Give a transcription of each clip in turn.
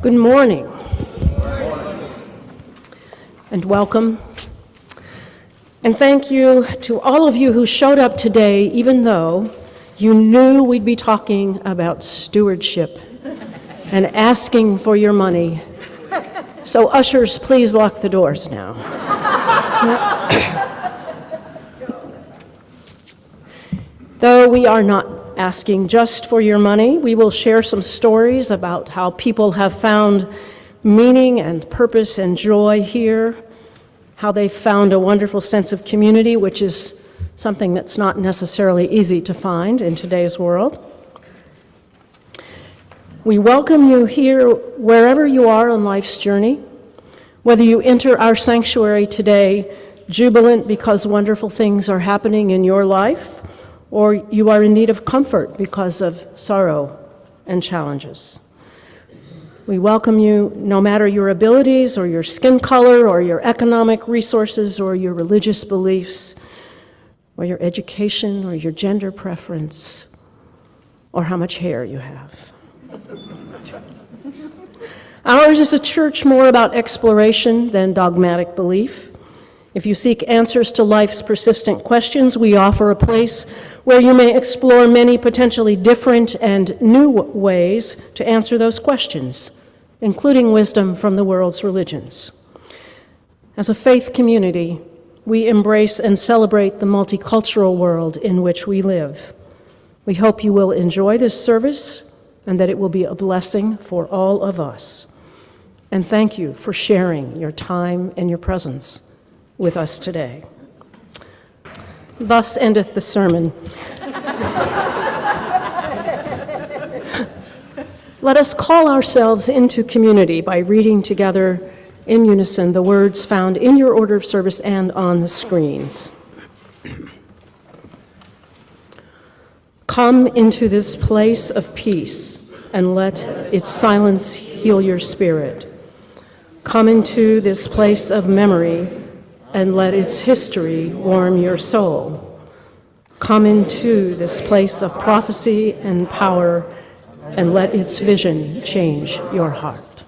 Good morning, and welcome. And thank you to all of you who showed up today, even though you knew we'd be talking about stewardship and asking for your money. So ushers, please lock the doors now. Though we are not asking just for your money, we will share some stories about how people have found meaning and purpose and joy here, how they found a wonderful sense of community, which is something that's not necessarily easy to find in today's world. We welcome you here wherever you are on life's journey, whether you enter our sanctuary today jubilant because wonderful things are happening in your life, or you are in need of comfort because of sorrow and challenges. We welcome you no matter your abilities or your skin color or your economic resources or your religious beliefs or your education or your gender preference or how much hair you have. Ours is a church more about exploration than dogmatic belief. If you seek answers to life's persistent questions, we offer a place where you may explore many potentially different and new ways to answer those questions, including wisdom from the world's religions. As a faith community, we embrace and celebrate the multicultural world in which we live. We hope you will enjoy this service and that it will be a blessing for all of us. And thank you for sharing your time and your presence with us today. Thus endeth the sermon. Let us call ourselves into community by reading together in unison the words found in your order of service and on the screens. Come into this place of peace and let its silence heal your spirit. Come into this place of memory and let its history warm your soul. Come into this place of prophecy and power, and let its vision change your heart.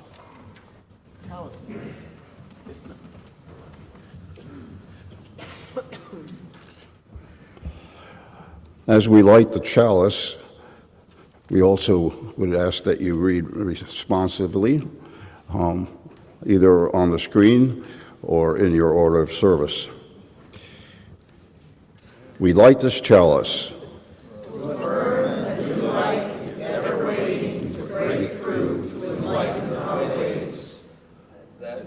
As we light the chalice, we also would ask that you read responsively, either on the screen or in your order of service. We light this chalice to affirm that new light is ever waiting to break through to enlighten our ways.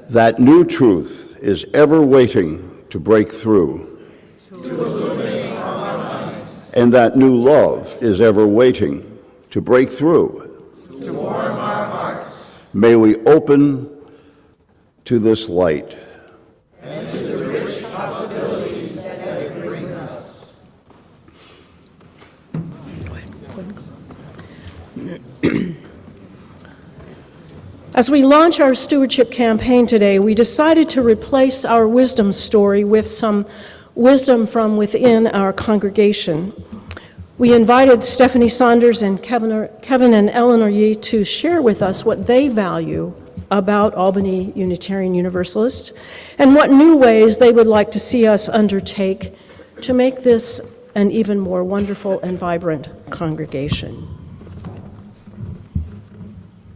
That new truth is ever waiting to break through. To illuminate our minds. And that new love is ever waiting to break through. To warm our hearts. May we open to this light. And to the rich possibilities that it brings us. As we launch our stewardship campaign today, we decided to replace our wisdom story with some wisdom from within our congregation. We invited Stephanie Saunders and Kevin and Eleanor Yee to share with us what they value about Albany Unitarian Universalist and what new ways they would like to see us undertake to make this an even more wonderful and vibrant congregation.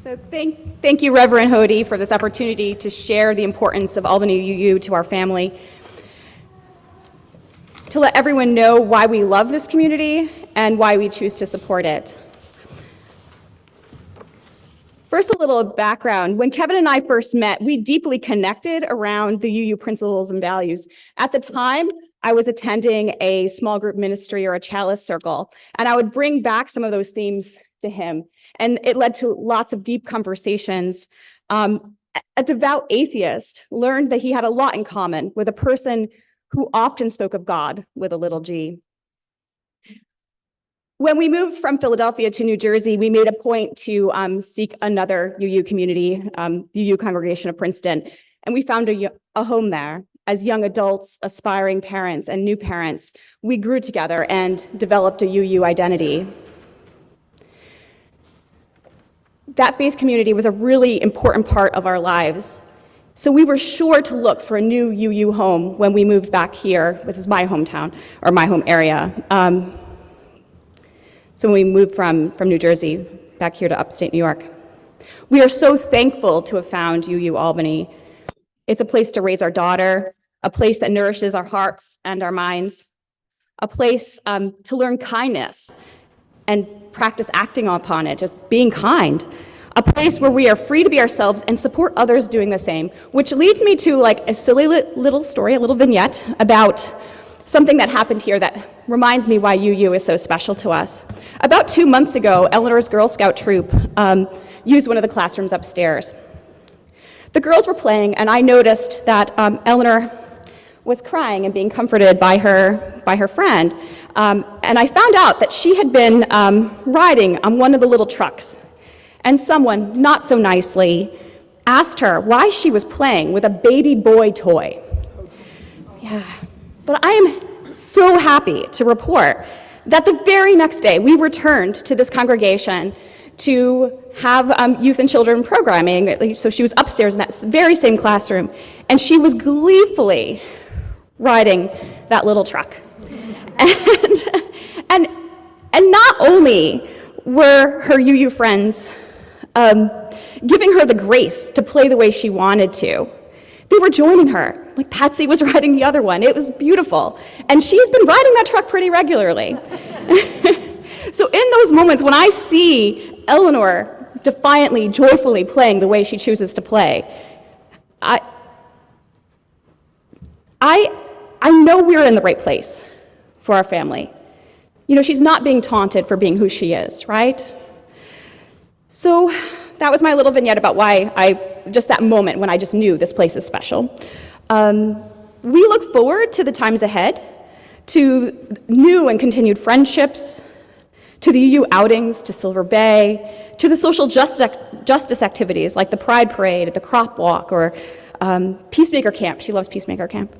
So thank you, Reverend Hoddy, for this opportunity to share the importance of Albany UU to our family, to let everyone know why we love this community and why we choose to support it. First, a little background. When Kevin and I first met, we deeply connected around the UU principles and values. At the time, I was attending a small group ministry or a chalice circle, and I would bring back some of those themes to him. And it led to lots of deep conversations. A devout atheist learned that he had a lot in common with a person who often spoke of God with a little g. When we moved from Philadelphia to New Jersey, we made a point to seek another UU community, the UU Congregation of Princeton, and we found a home there. As young adults, aspiring parents, and new parents, we grew together and developed a UU identity. that faith community was a really important part of our lives. So we were sure to look for a new UU home when we moved back here. This is my hometown, or my home area. So when we moved from New Jersey back here to upstate New York. We are so thankful to have found UU Albany. It's a place to raise our daughter, a place that nourishes our hearts and our minds, a place to learn kindness and practice acting upon it, just being kind, a place where we are free to be ourselves and support others doing the same, which leads me to like a silly little story, a little vignette about something that happened here that reminds me why UU is so special to us. About 2 months ago, Eleanor's Girl Scout troop used one of the classrooms upstairs. The girls were playing, and I noticed that Eleanor was crying and being comforted by her friend. And I found out that she had been riding on one of the little trucks. And someone, not so nicely, asked her why she was playing with a baby boy toy. Yeah, but I am so happy to report that the very next day we returned to this congregation to have youth and children programming. So she was upstairs in that very same classroom, and she was gleefully riding that little truck. And not only were her UU friends giving her the grace to play the way she wanted to, they were joining her. Like Patsy was riding the other one. It was beautiful. And she's been riding that truck pretty regularly. So in those moments when I see Eleanor defiantly, joyfully playing the way she chooses to play, I know we're in the right place for our family. You know, she's not being taunted for being who she is, right? So that was my little vignette about why just that moment when I just knew this place is special. We look forward to the times ahead, to new and continued friendships, to the UU outings, to Silver Bay, to the social justice activities like the Pride Parade, at the Crop Walk, or Peacemaker Camp. She loves Peacemaker Camp.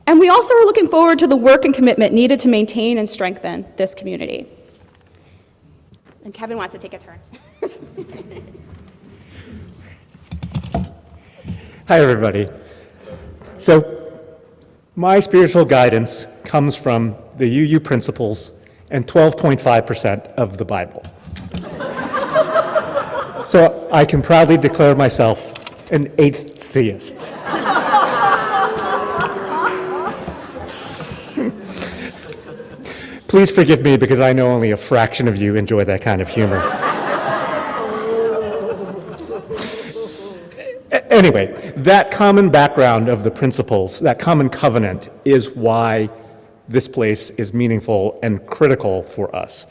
And we also are looking forward to the work and commitment needed to maintain and strengthen this community. And Kevin wants to take a turn. Hi, everybody. So, my spiritual guidance comes from the UU principles and 12.5% of the Bible. So, I can proudly declare myself an atheist. Please forgive me because I know only a fraction of you enjoy that kind of humor. Anyway, that common background of the principles, that common covenant, is why this place is meaningful and critical for us.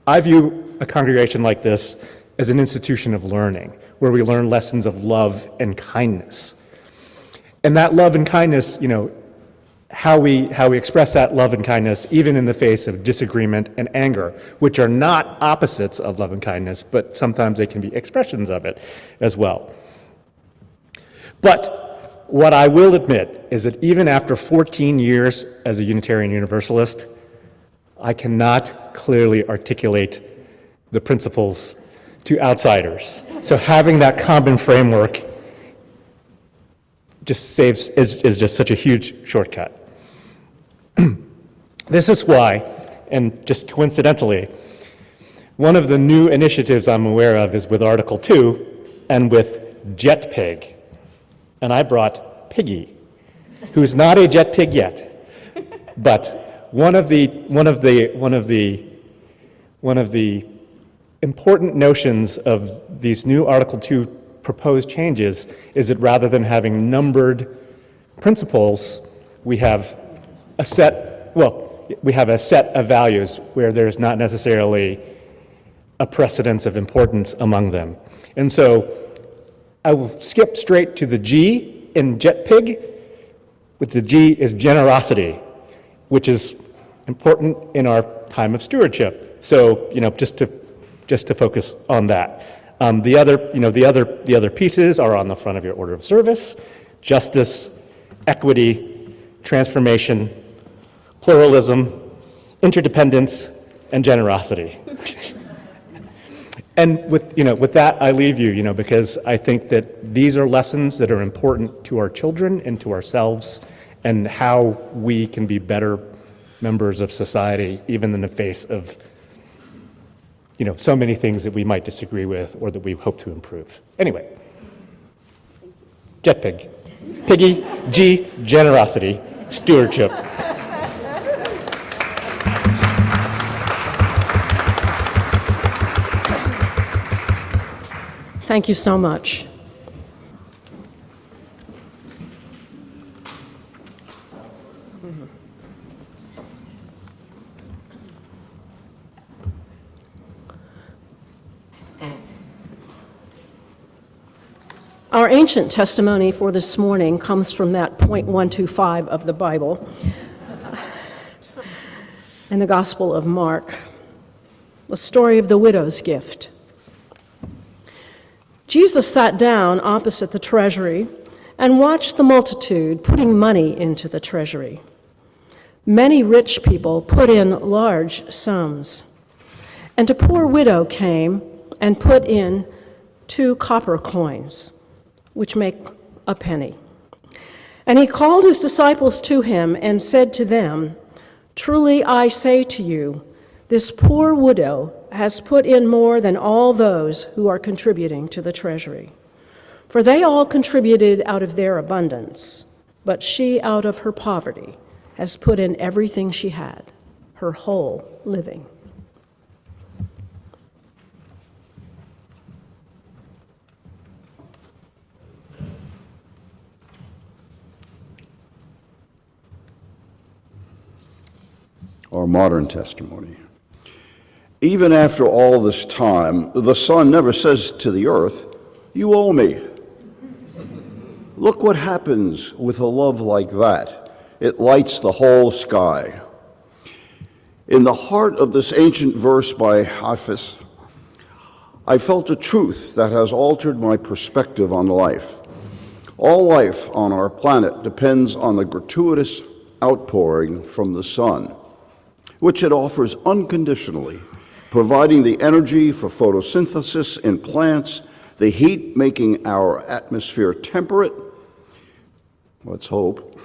I view a congregation like this as an institution of learning, where we learn lessons of love and kindness. And that love and kindness, you know, how we express that love and kindness, even in the face of disagreement and anger, which are not opposites of love and kindness, but sometimes they can be expressions of it as well. But what I will admit is that even after 14 years as a Unitarian Universalist, I cannot clearly articulate the principles to outsiders. So having that common framework just is just such a huge shortcut. This is why, and just coincidentally, one of the new initiatives I'm aware of is with Article 2 and with JetPig. And I brought Piggy, who's not a jet pig yet, but one of the important notions of these new Article 2 proposed changes is that rather than having numbered principles, we have a set of values where there's not necessarily a precedence of importance among them. And so I will skip straight to the G in JetPig. With the G is generosity, which is important in our time of stewardship. So, you know, just to focus on that. The other pieces are on the front of your order of service: justice, equity, transformation, pluralism, interdependence, and generosity. And with that, I leave you, because I think that these are lessons that are important to our children and to ourselves, and how we can be better members of society, even in the face of, so many things that we might disagree with or that we hope to improve. Anyway, Jet Pig. Piggy, G, generosity, stewardship. Thank you so much. Our ancient testimony for this morning comes from that point 125 of the Bible in the Gospel of Mark, the story of the widow's gift. Jesus sat down opposite the treasury and watched the multitude putting money into the treasury. Many rich people put in large sums, and a poor widow came and put in 2 copper coins, which make a penny. And he called his disciples to him and said to them, "Truly I say to you, this poor widow has put in more than all those who are contributing to the treasury. For they all contributed out of their abundance, but she out of her poverty has put in everything she had, her whole living." Our modern testimony. Even after all this time, the sun never says to the earth, "You owe me." Look what happens with a love like that. It lights the whole sky. In the heart of this ancient verse by Hafiz, I felt a truth that has altered my perspective on life. All life on our planet depends on the gratuitous outpouring from the sun, which it offers unconditionally, providing the energy for photosynthesis in plants, the heat making our atmosphere temperate, let's hope,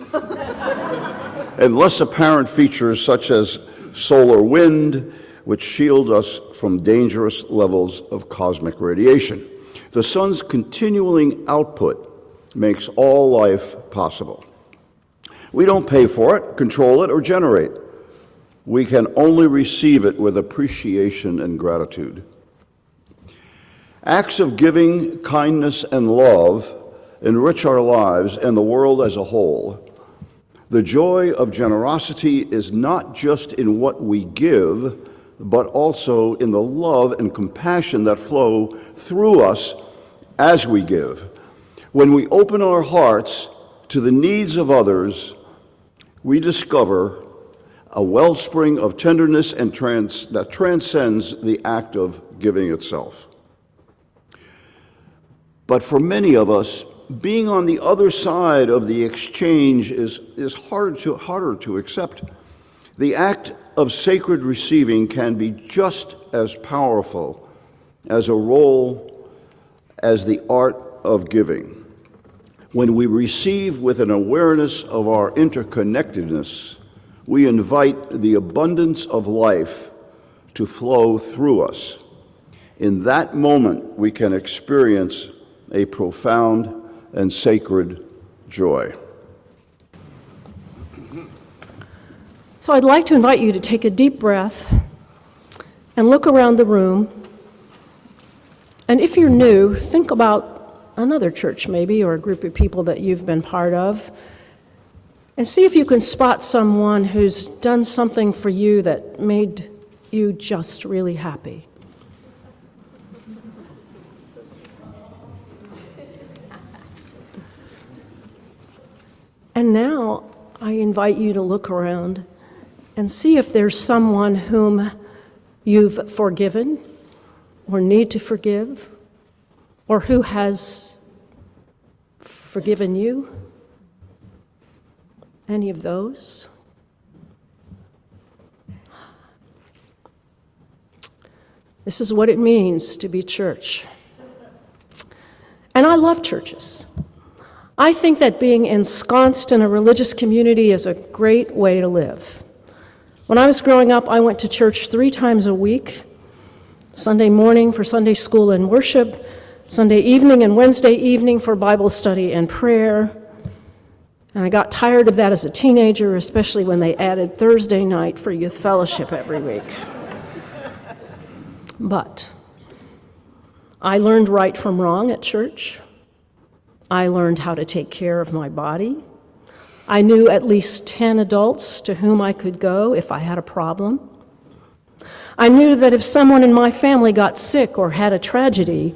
and less apparent features such as solar wind, which shield us from dangerous levels of cosmic radiation. The sun's continuing output makes all life possible. We don't pay for it, control it, or generate. We can only receive it with appreciation and gratitude. Acts of giving, kindness, and love enrich our lives and the world as a whole. The joy of generosity is not just in what we give, but also in the love and compassion that flow through us as we give. When we open our hearts to the needs of others, we discover a wellspring of tenderness and that transcends the act of giving itself. But for many of us, being on the other side of the exchange is harder to accept. The act of sacred receiving can be just as powerful as a role as the art of giving. When we receive with an awareness of our interconnectedness, we invite the abundance of life to flow through us. In that moment, we can experience a profound and sacred joy. So I'd like to invite you to take a deep breath and look around the room. And if you're new, think about another church maybe, or a group of people that you've been part of, and see if you can spot someone who's done something for you that made you just really happy. And now I invite you to look around and see if there's someone whom you've forgiven or need to forgive, or who has forgiven you. Any of those? This is what it means to be church. And I love churches. I think that being ensconced in a religious community is a great way to live. When I was growing up, I went to church 3 times a week: Sunday morning for Sunday school and worship, Sunday evening and Wednesday evening for Bible study and prayer. And I got tired of that as a teenager, especially when they added Thursday night for youth fellowship every week. But I learned right from wrong at church. I learned how to take care of my body. I knew at least 10 adults to whom I could go if I had a problem. I knew that if someone in my family got sick or had a tragedy,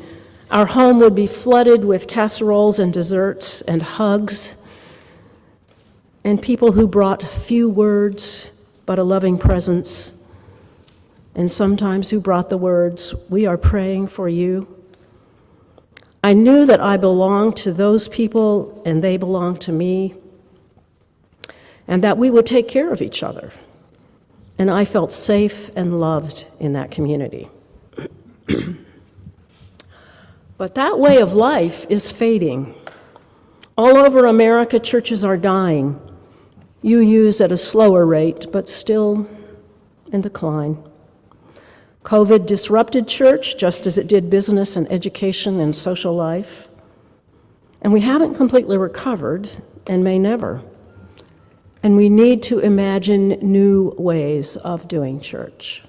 our home would be flooded with casseroles and desserts and hugs, and people who brought few words but a loving presence, and sometimes who brought the words, "We are praying for you." I knew that I belonged to those people and they belonged to me, and that we would take care of each other. And I felt safe and loved in that community. But that way of life is fading. All over America, churches are dying. UUs at a slower rate, but still in decline. COVID disrupted church just as it did business and education and social life. And we haven't completely recovered and may never. And we need to imagine new ways of doing church.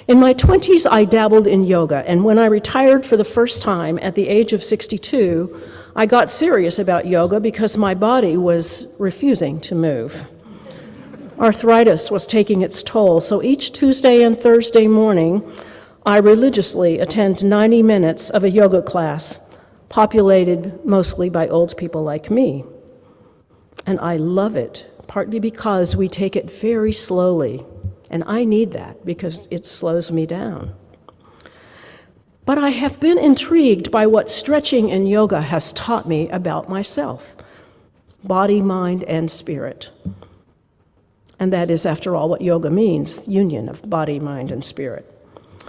In my 20s, I dabbled in yoga, and when I retired for the first time at the age of 62, I got serious about yoga because my body was refusing to move. Arthritis was taking its toll, so each Tuesday and Thursday morning, I religiously attend 90 minutes of a yoga class, populated mostly by old people like me. And I love it, partly because we take it very slowly, and I need that because it slows me down. But I have been intrigued by what stretching in yoga has taught me about myself, body, mind, and spirit. And that is, after all, what yoga means, union of body, mind, and spirit.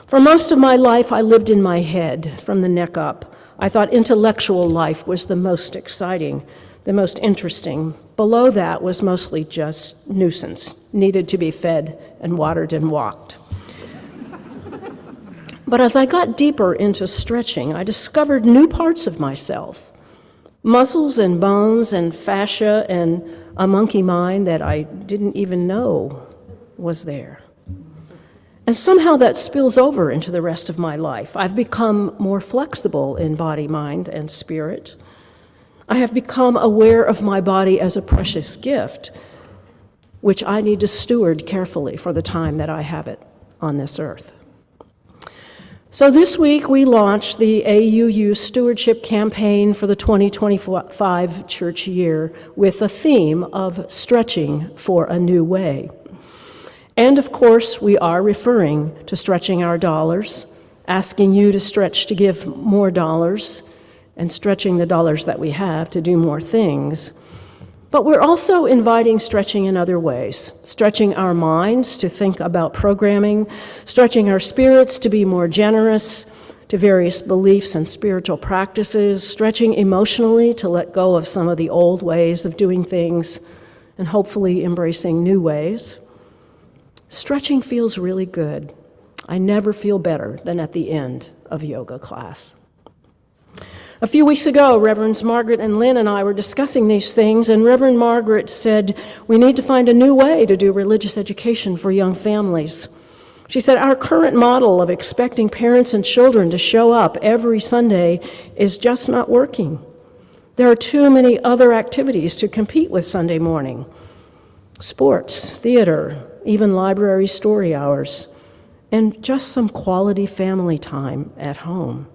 For most of my life, I lived in my head from the neck up. I thought intellectual life was the most exciting, the most interesting. Below that was mostly just nuisance, needed to be fed and watered and walked. But as I got deeper into stretching, I discovered new parts of myself, muscles and bones and fascia and a monkey mind that I didn't even know was there. And somehow that spills over into the rest of my life. I've become more flexible in body, mind, and spirit. I have become aware of my body as a precious gift, which I need to steward carefully for the time that I have it on this earth. So this week we launched the AUU Stewardship Campaign for the 2025 church year with a theme of stretching for a new way. And of course, we are referring to stretching our dollars, asking you to stretch to give more dollars, and stretching the dollars that we have to do more things. But we're also inviting stretching in other ways, stretching our minds to think about programming, stretching our spirits to be more generous to various beliefs and spiritual practices, stretching emotionally to let go of some of the old ways of doing things, and hopefully embracing new ways. Stretching feels really good. I never feel better than at the end of yoga class. A few weeks ago, Reverends Margaret and Lynn and I were discussing these things, and Reverend Margaret said, we need to find a new way to do religious education for young families. She said, our current model of expecting parents and children to show up every Sunday is just not working. There are too many other activities to compete with Sunday morning. Sports, theater, even library story hours, and just some quality family time at home.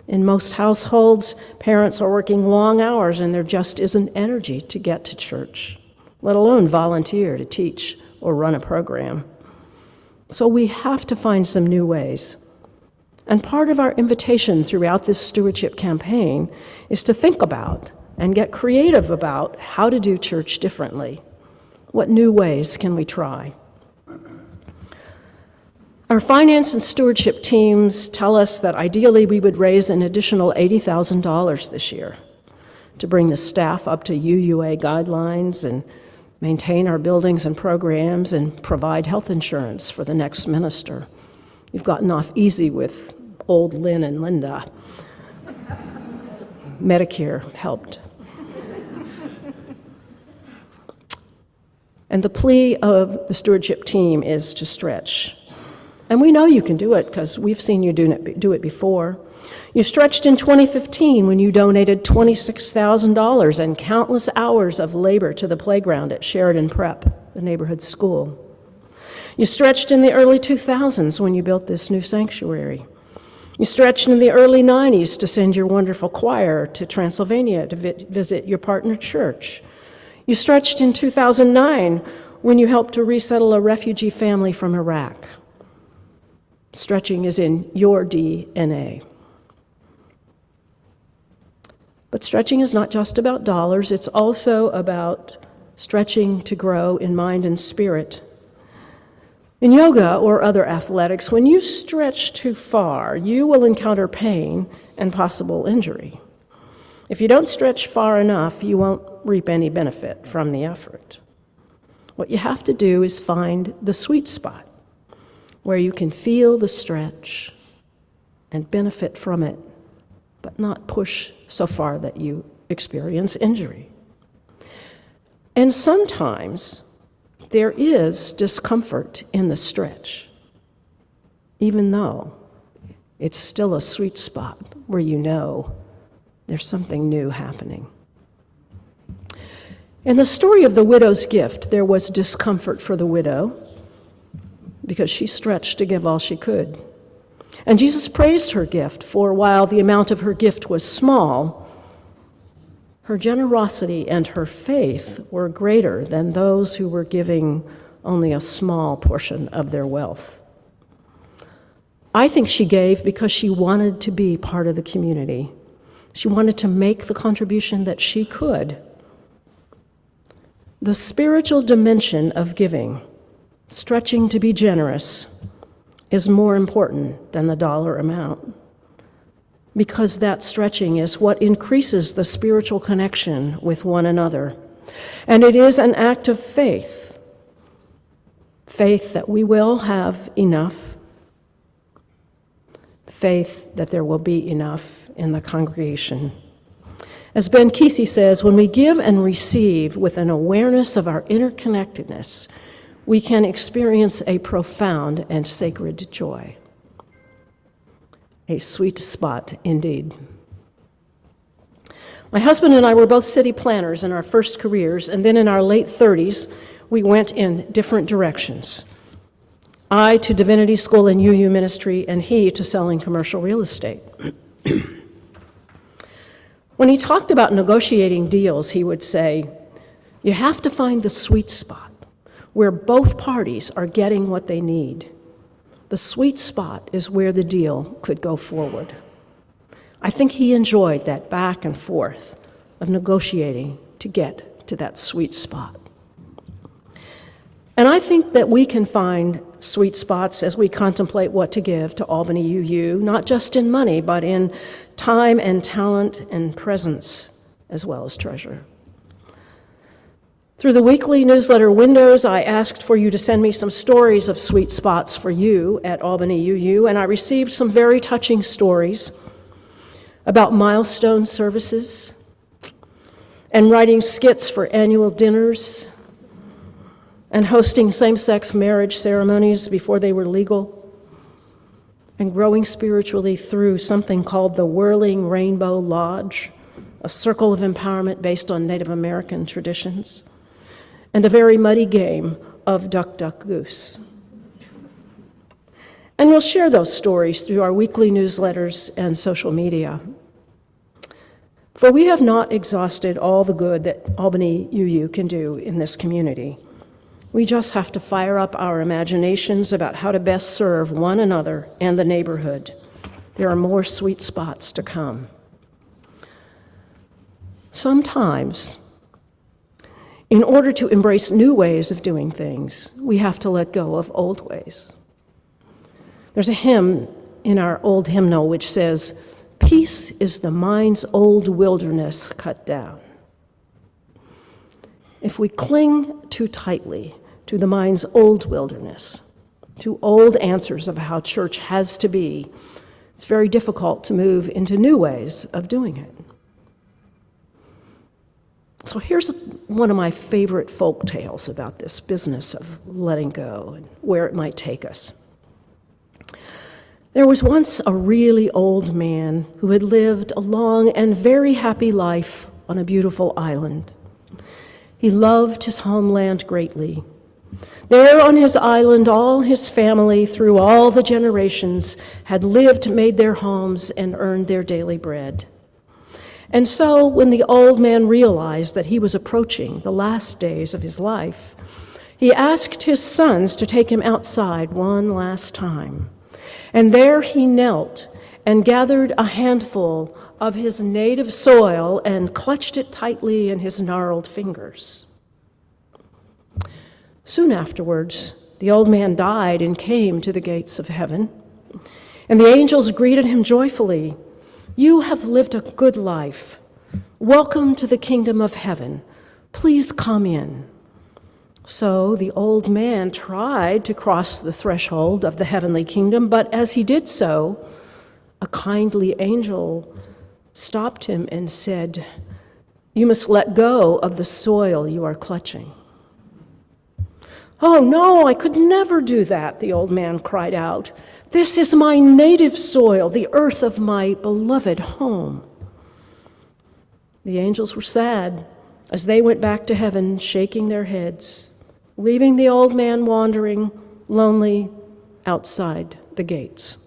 In most households, parents are working long hours and there just isn't energy to get to church, let alone volunteer to teach or run a program. So we have to find some new ways. And part of our invitation throughout this stewardship campaign is to think about and get creative about how to do church differently. What new ways can we try? Our finance and stewardship teams tell us that ideally we would raise an additional $80,000 this year to bring the staff up to UUA guidelines and maintain our buildings and programs and provide health insurance for the next minister. You've gotten off easy with old Lynn and Linda. Medicare helped. And the plea of the stewardship team is to stretch. And we know you can do it because we've seen you do it before. You stretched in 2015 when you donated $26,000 and countless hours of labor to the playground at Sheridan Prep, the neighborhood school. You stretched in the early 2000s when you built this new sanctuary. You stretched in the early 90s to send your wonderful choir to Transylvania to visit your partner church. You stretched in 2009 when you helped to resettle a refugee family from Iraq. Stretching is in your DNA. But stretching is not just about dollars, it's also about stretching to grow in mind and spirit. In yoga or other athletics, when you stretch too far, you will encounter pain and possible injury. If you don't stretch far enough, you won't reap any benefit from the effort. What you have to do is find the sweet spot where you can feel the stretch and benefit from it, but not push so far that you experience injury. And sometimes there is discomfort in the stretch, even though it's still a sweet spot where you know there's something new happening. In the story of the widow's gift, there was discomfort for the widow because she stretched to give all she could. And Jesus praised her gift, for while the amount of her gift was small, her generosity and her faith were greater than those who were giving only a small portion of their wealth. I think she gave because she wanted to be part of the community. She wanted to make the contribution that she could. The spiritual dimension of giving, stretching to be generous, is more important than the dollar amount, because that stretching is what increases the spiritual connection with one another. And it is an act of faith, faith that we will have enough, faith that there will be enough in the congregation. As Ben Kesey says, when we give and receive with an awareness of our interconnectedness, we can experience a profound and sacred joy. A sweet spot indeed. My husband and I were both city planners in our first careers, and then in our late 30s, we went in different directions. I to divinity school and UU ministry, and he to selling commercial real estate. When he talked about negotiating deals, he would say, you have to find the sweet spot where both parties are getting what they need. The sweet spot is where the deal could go forward. I think he enjoyed that back and forth of negotiating to get to that sweet spot. And I think that we can find sweet spots as we contemplate what to give to Albany UU, not just in money, but in time and talent and presence, as well as treasure. Through the weekly newsletter windows, I asked for you to send me some stories of sweet spots for you at Albany UU, and I received some very touching stories about milestone services and writing skits for annual dinners and hosting same-sex marriage ceremonies before they were legal, and growing spiritually through something called the Whirling Rainbow Lodge, a circle of empowerment based on Native American traditions, and a very muddy game of duck, duck, goose. And we'll share those stories through our weekly newsletters and social media. For we have not exhausted all the good that Albany UU can do in this community. We just have to fire up our imaginations about how to best serve one another and the neighborhood. There are more sweet spots to come. Sometimes, in order to embrace new ways of doing things, we have to let go of old ways. There's a hymn in our old hymnal which says, "Peace is the mind's old wilderness cut down." If we cling too tightly to the mind's old wilderness, to old answers of how church has to be, it's very difficult to move into new ways of doing it. So here's one of my favorite folk tales about this business of letting go and where it might take us. There was once a really old man who had lived a long and very happy life on a beautiful island. He loved his homeland greatly. There on his island, all his family, through all the generations, had lived, made their homes, and earned their daily bread. And so, when the old man realized that he was approaching the last days of his life, he asked his sons to take him outside one last time. And there he knelt and gathered a handful of his native soil and clutched it tightly in his gnarled fingers. Soon afterwards, the old man died and came to the gates of heaven. And the angels greeted him joyfully. "You have lived a good life. Welcome to the kingdom of heaven. Please come in." So the old man tried to cross the threshold of the heavenly kingdom, but as he did so, a kindly angel stopped him and said, "You must let go of the soil you are clutching." "Oh no, I could never do that," the old man cried out. "This is my native soil, the earth of my beloved home." The angels were sad as they went back to heaven, shaking their heads, leaving the old man wandering, lonely, outside the gates.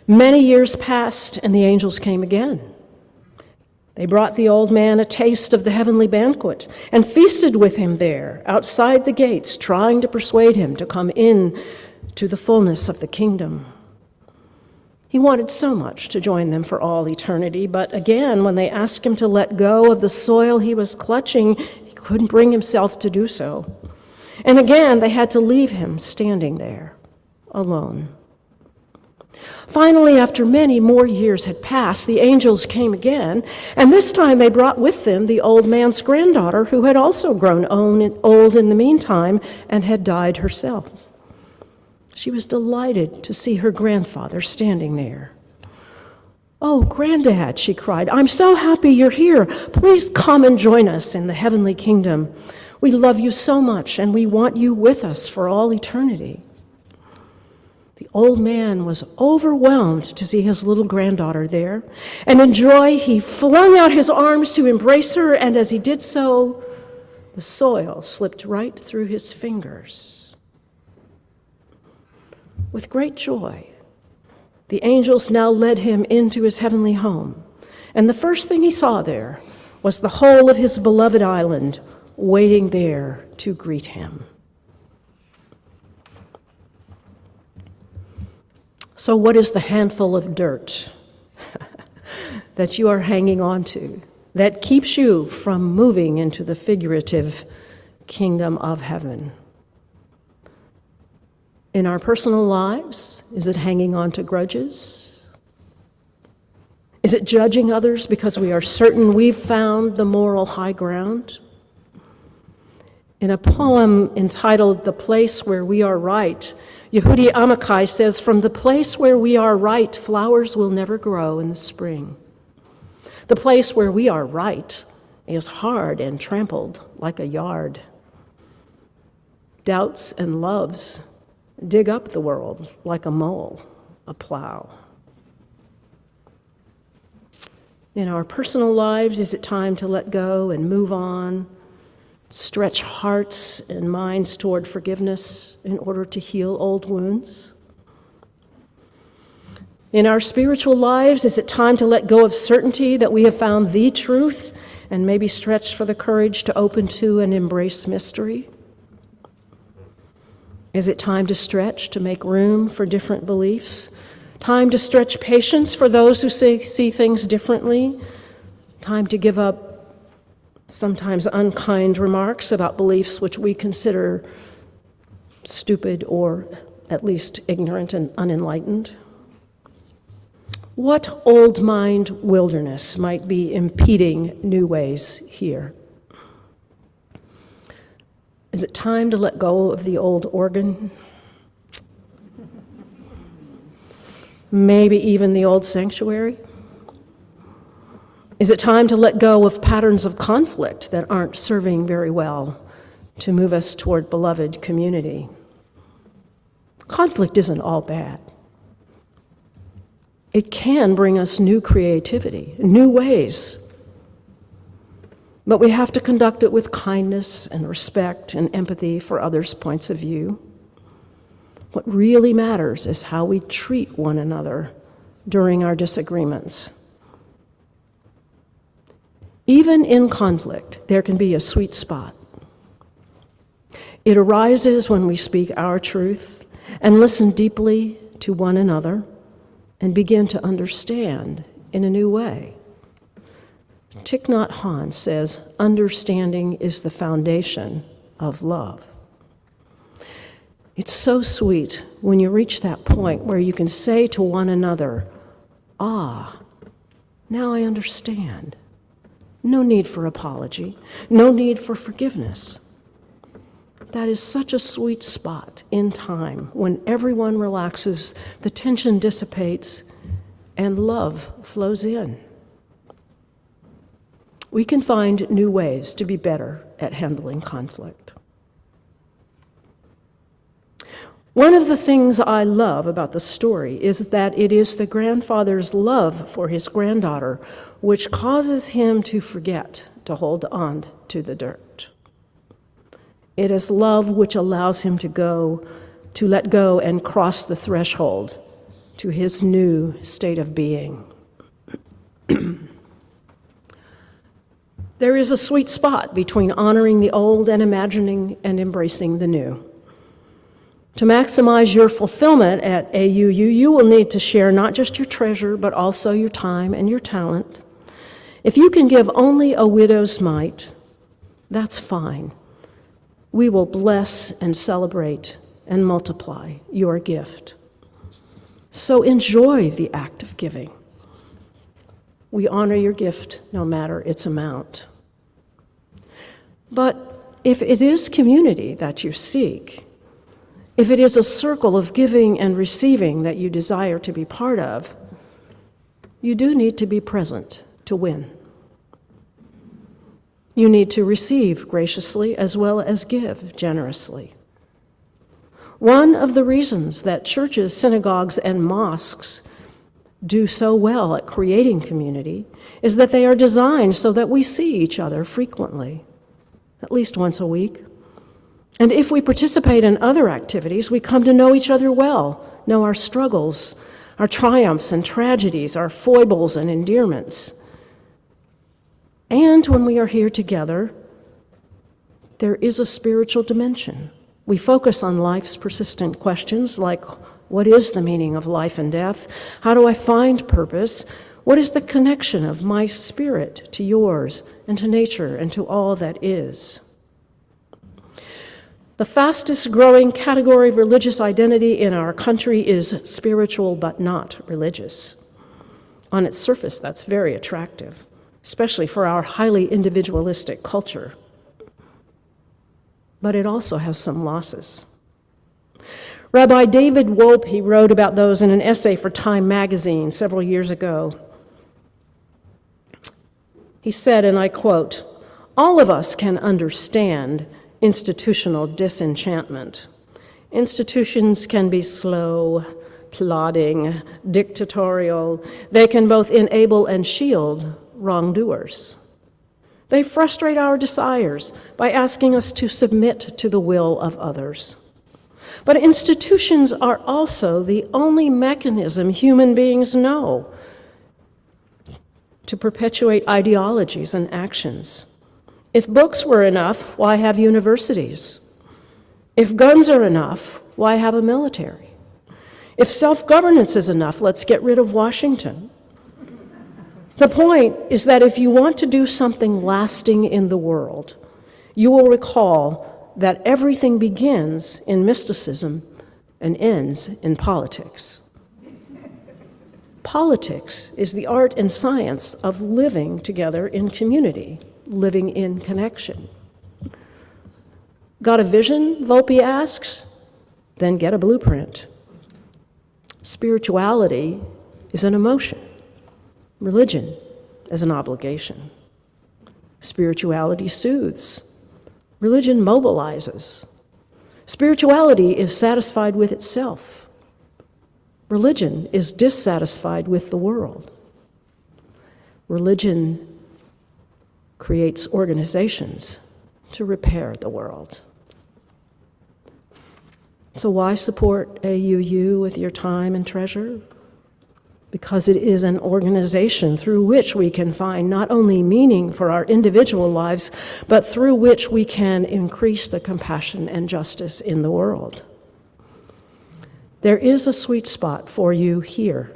Many years passed, and the angels came again. They brought the old man a taste of the heavenly banquet and feasted with him there, outside the gates, trying to persuade him to come in to the fullness of the kingdom. He wanted so much to join them for all eternity, but again, when they asked him to let go of the soil he was clutching, he couldn't bring himself to do so. And again, they had to leave him standing there, alone. Finally, after many more years had passed, the angels came again, and this time they brought with them the old man's granddaughter, who had also grown old in the meantime and had died herself. She was delighted to see her grandfather standing there. "Oh, Granddad," she cried, "I'm so happy you're here. Please come and join us in the heavenly kingdom. We love you so much, and we want you with us for all eternity." The old man was overwhelmed to see his little granddaughter there, and in joy he flung out his arms to embrace her, and as he did so, the soil slipped right through his fingers. With great joy, the angels now led him into his heavenly home, and the first thing he saw there was the whole of his beloved island waiting there to greet him. So what is the handful of dirt that you are hanging on to that keeps you from moving into the figurative kingdom of heaven? In our personal lives, is it hanging on to grudges? Is it judging others because we are certain we've found the moral high ground? In a poem entitled "The Place Where We Are Right," Hoddy Amakai says, "From the place where we are right, flowers will never grow in the spring. The place where we are right is hard and trampled like a yard. Doubts and loves dig up the world like a mole, a plow." In our personal lives, is it time to let go and move on, stretch hearts and minds toward forgiveness in order to heal old wounds? In our spiritual lives, is it time to let go of certainty that we have found the truth and maybe stretch for the courage to open to and embrace mystery? Is it time to stretch to make room for different beliefs? Time to stretch patience for those who see things differently? Time to give up sometimes unkind remarks about beliefs which we consider stupid or at least ignorant and unenlightened? What old mind wilderness might be impeding new ways here? Is it time to let go of the old organ? Maybe even the old sanctuary? Is it time to let go of patterns of conflict that aren't serving very well to move us toward beloved community? Conflict isn't all bad. It can bring us new creativity, new ways. But we have to conduct it with kindness and respect and empathy for others' points of view. What really matters is how we treat one another during our disagreements. Even in conflict, there can be a sweet spot. It arises when we speak our truth and listen deeply to one another and begin to understand in a new way. Thich Nhat Hanh says, understanding is the foundation of love. It's so sweet when you reach that point where you can say to one another, ah, now I understand. No need for apology, no need for forgiveness. That is such a sweet spot in time when everyone relaxes, the tension dissipates, and love flows in. We can find new ways to be better at handling conflict. One of the things I love about the story is that it is the grandfather's love for his granddaughter which causes him to forget to hold on to the dirt. It is love which allows him to let go and cross the threshold to his new state of being. There is a sweet spot between honoring the old and imagining and embracing the new. To maximize your fulfillment at AUU, you will need to share not just your treasure, but also your time and your talent. If you can give only a widow's mite, that's fine. We will bless and celebrate and multiply your gift. So enjoy the act of giving. We honor your gift no matter its amount. But if it is community that you seek, if it is a circle of giving and receiving that you desire to be part of, you do need to be present to win. You need to receive graciously as well as give generously. One of the reasons that churches, synagogues, and mosques do so well at creating community is that they are designed so that we see each other frequently, at least once a week. And if we participate in other activities, we come to know each other well, know our struggles, our triumphs and tragedies, our foibles and endearments. And when we are here together, there is a spiritual dimension. We focus on life's persistent questions like, what is the meaning of life and death? How do I find purpose? What is the connection of my spirit to yours and to nature and to all that is? The fastest growing category of religious identity in our country is spiritual but not religious. On its surface, that's very attractive, especially for our highly individualistic culture. But it also has some losses. Rabbi David Wolpe, he wrote about those in an essay for Time magazine several years ago. He said, and I quote, "All of us can understand institutional disenchantment. Institutions can be slow, plodding, dictatorial. They can both enable and shield wrongdoers. They frustrate our desires by asking us to submit to the will of others. But institutions are also the only mechanism human beings know to perpetuate ideologies and actions. If books were enough, why have universities? If guns are enough, why have a military? If self-governance is enough, let's get rid of Washington." The point is that if you want to do something lasting in the world, you will recall that everything begins in mysticism and ends in politics. Politics is the art and science of living together in community, living in connection. Got a vision, Volpe asks? Then get a blueprint. Spirituality is an emotion. Religion is an obligation. Spirituality soothes. Religion mobilizes. Spirituality is satisfied with itself. Religion is dissatisfied with the world. Religion creates organizations to repair the world. So why support AUU with your time and treasure? Because it is an organization through which we can find not only meaning for our individual lives, but through which we can increase the compassion and justice in the world. There is a sweet spot for you here,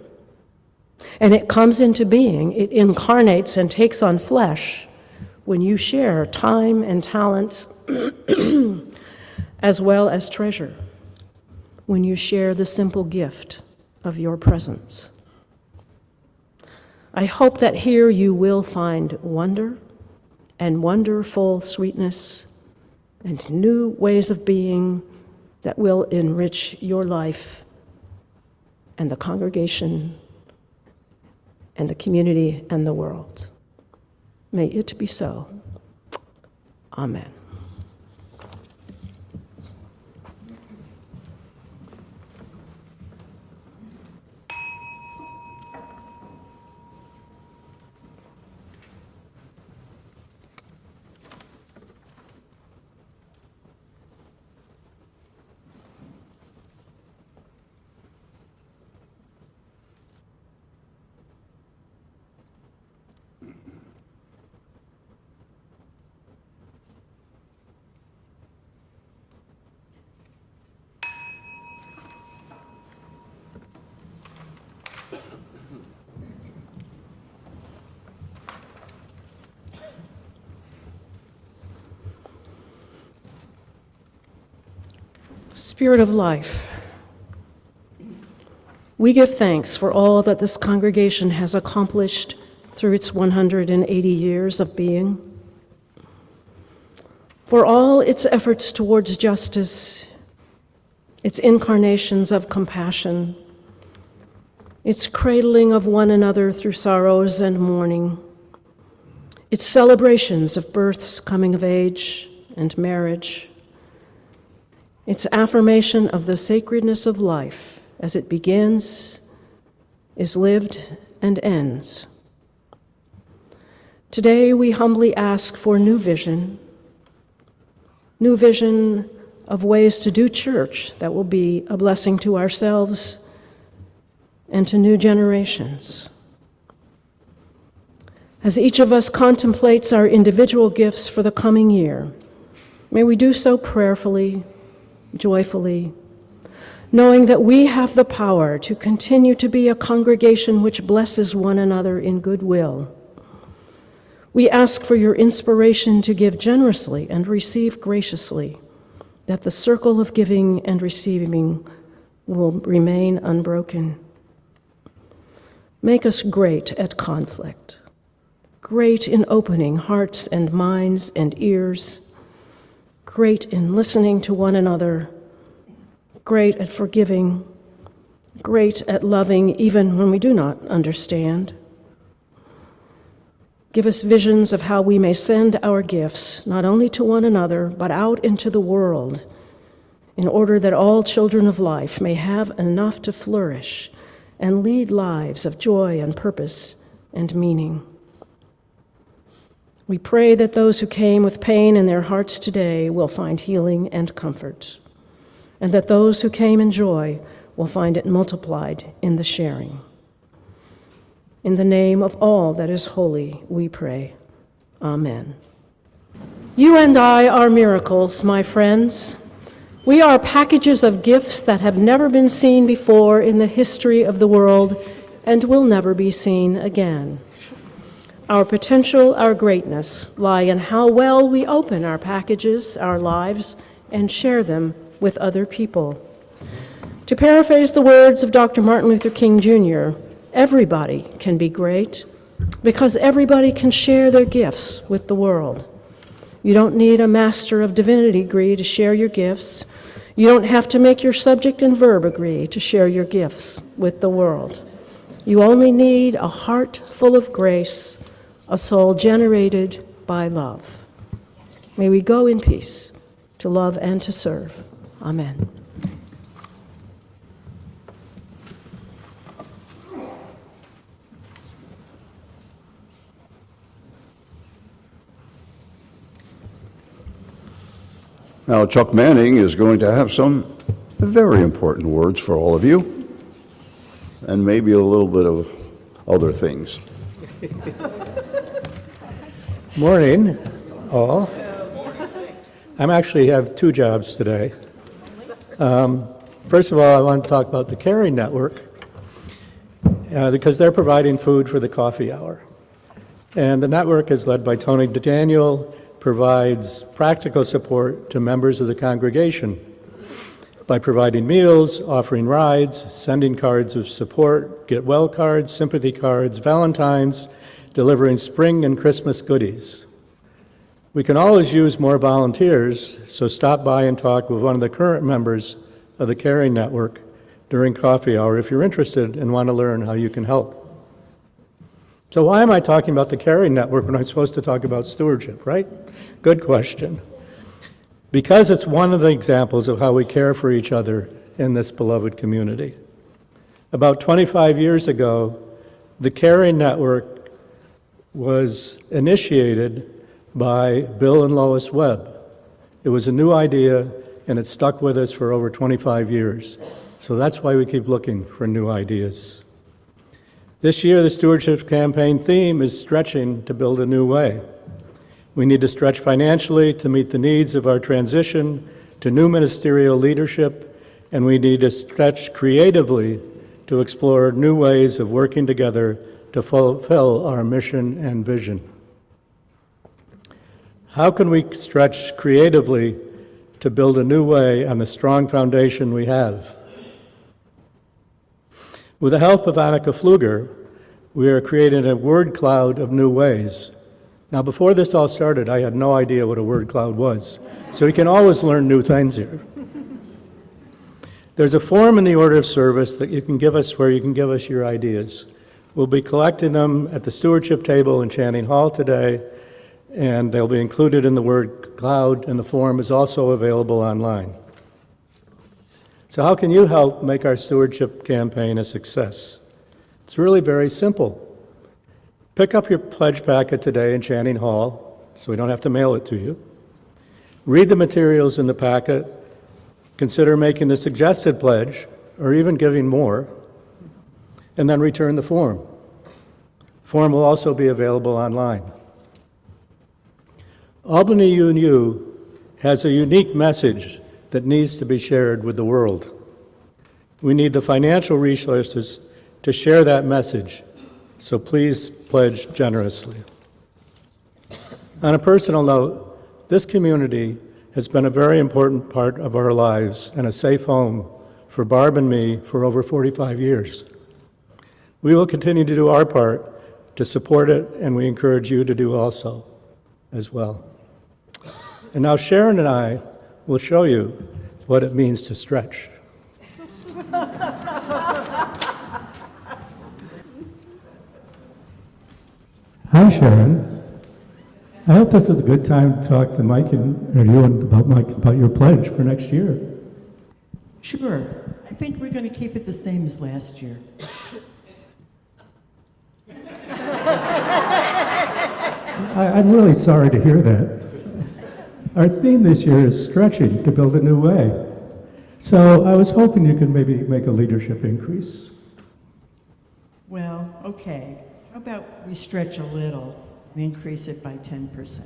and it comes into being, it incarnates and takes on flesh when you share time and talent as well as treasure, when you share the simple gift of your presence. I hope that here you will find wonder and wonderful sweetness and new ways of being that will enrich your life and the congregation and the community and the world. May it be so. Amen. Spirit of life, we give thanks for all that this congregation has accomplished through its 180 years of being, for all its efforts towards justice, its incarnations of compassion, its cradling of one another through sorrows and mourning, its celebrations of births, coming of age, and marriage, its affirmation of the sacredness of life as it begins, is lived, and ends. Today, we humbly ask for new vision of ways to do church that will be a blessing to ourselves and to new generations. As each of us contemplates our individual gifts for the coming year, may we do so prayerfully, joyfully, knowing that we have the power to continue to be a congregation which blesses one another in goodwill. We ask for your inspiration to give generously and receive graciously, that the circle of giving and receiving will remain unbroken. Make us great at conflict, great in opening hearts and minds and ears, great in listening to one another, great at forgiving, great at loving even when we do not understand. Give us visions of how we may send our gifts, not only to one another, but out into the world, in order that all children of life may have enough to flourish and lead lives of joy and purpose and meaning. We pray that those who came with pain in their hearts today will find healing and comfort, and that those who came in joy will find it multiplied in the sharing. In the name of all that is holy, we pray. Amen. You and I are miracles, my friends. We are packages of gifts that have never been seen before in the history of the world and will never be seen again. Our potential, our greatness, lie in how well we open our packages, our lives, and share them with other people. To paraphrase the words of Dr. Martin Luther King Jr., everybody can be great because everybody can share their gifts with the world. You don't need a Master of Divinity degree to share your gifts. You don't have to make your subject and verb agree to share your gifts with the world. You only need a heart full of grace, a soul generated by love. May we go in peace to love and to serve. Amen. Now, Chuck Manning is going to have some very important words for all of you, and maybe a little bit of other things. Morning, all. I actually have two jobs today. First of all, I want to talk about the Caring Network, because they're providing food for the coffee hour. And the network is led by Tony DeDaniel, provides practical support to members of the congregation by providing meals, offering rides, sending cards of support, get well cards, sympathy cards, Valentine's, delivering spring and Christmas goodies. We can always use more volunteers, so stop by and talk with one of the current members of the Caring Network during coffee hour if you're interested and want to learn how you can help. So why am I talking about the Caring Network when I'm supposed to talk about stewardship, right? Good question. Because it's one of the examples of how we care for each other in this beloved community. About 25 years ago, the Caring Network was initiated by Bill and Lois Webb. It was a new idea, and it stuck with us for over 25 years. So that's why we keep looking for new ideas. This year, the Stewardship Campaign theme is stretching to build a new way. We need to stretch financially to meet the needs of our transition to new ministerial leadership, and we need to stretch creatively to explore new ways of working together to fulfill our mission and vision. How can we stretch creatively to build a new way on the strong foundation we have? With the help of Annika Pfluger, we are creating a word cloud of new ways. Now, before this all started, I had no idea what a word cloud was, so you can always learn new things here. There's a form in the order of service that you can give us where you can give us your ideas. We'll be collecting them at the stewardship table in Channing Hall today, and they'll be included in the word cloud, and the form is also available online. So how can you help make our stewardship campaign a success? It's really very simple. Pick up your pledge packet today in Channing Hall, so we don't have to mail it to you. Read the materials in the packet. Consider making the suggested pledge, or even giving more, and then return the form. The form will also be available online. Albany UNU has a unique message that needs to be shared with the world. We need the financial resources to share that message, so please pledge generously. On a personal note, this community has been a very important part of our lives and a safe home for Barb and me for over 45 years. We will continue to do our part to support it, and we encourage you to do also as well. And now Sharon and I will show you what it means to stretch. Hi, Sharon. I hope this is a good time to talk to Mike or you about your pledge for next year. Sure. I think we're going to keep it the same as last year. I'm really sorry to hear that. Our theme this year is stretching to build a new way. So I was hoping you could maybe make a leadership increase. Well, okay. How about we stretch a little and increase it by 10%?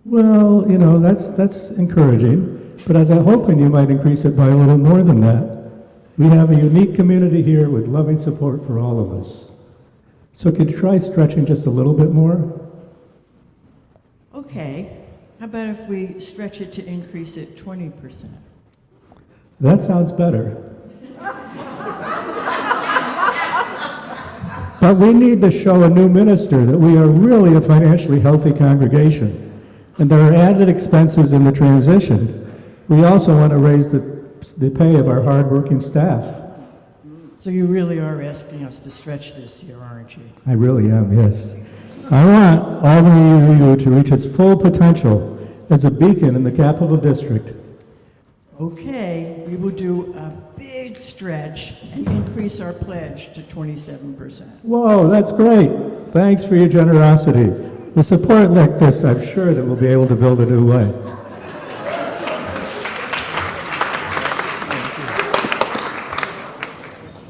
Well, that's encouraging, but I was hoping you might increase it by a little more than that. We have a unique community here with loving support for all of us. So could you try stretching just a little bit more? Okay. How about if we stretch it to increase it 20%? That sounds better. But we need to show a new minister that we are really a financially healthy congregation. And there are added expenses in the transition. We also want to raise the pay of our hardworking staff. So you really are asking us to stretch this year, aren't you? I really am, yes. I want Albany UU to reach its full potential as a beacon in the Capital District. Okay, we will do a big stretch and increase our pledge to 27%. Whoa, that's great. Thanks for your generosity. With support like this, I'm sure that we'll be able to build a new way.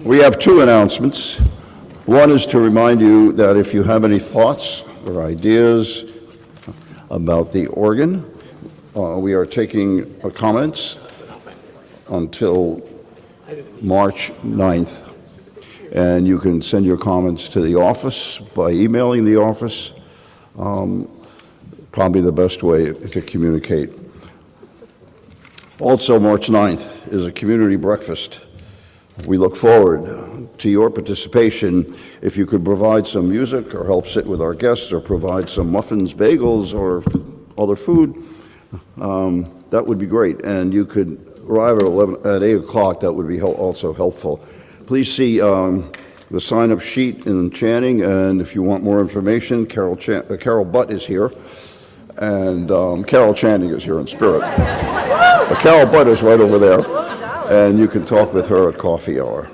We have two announcements. One is to remind you that if you have any thoughts or ideas about the organ, we are taking comments until March 9th. And you can send your comments to the office by emailing the office. Probably the best way to communicate. Also, March 9th is a community breakfast. We look forward to your participation. If you could provide some music or help sit with our guests or provide some muffins, bagels, or other food, that would be great. And you could arrive at 8 o'clock. That would be also helpful. Please see the sign-up sheet in Channing, and if you want more information, Carol Butt is here, and Carol Channing is here in spirit. But Carol Butt is right over there, and you can talk with her at coffee hour.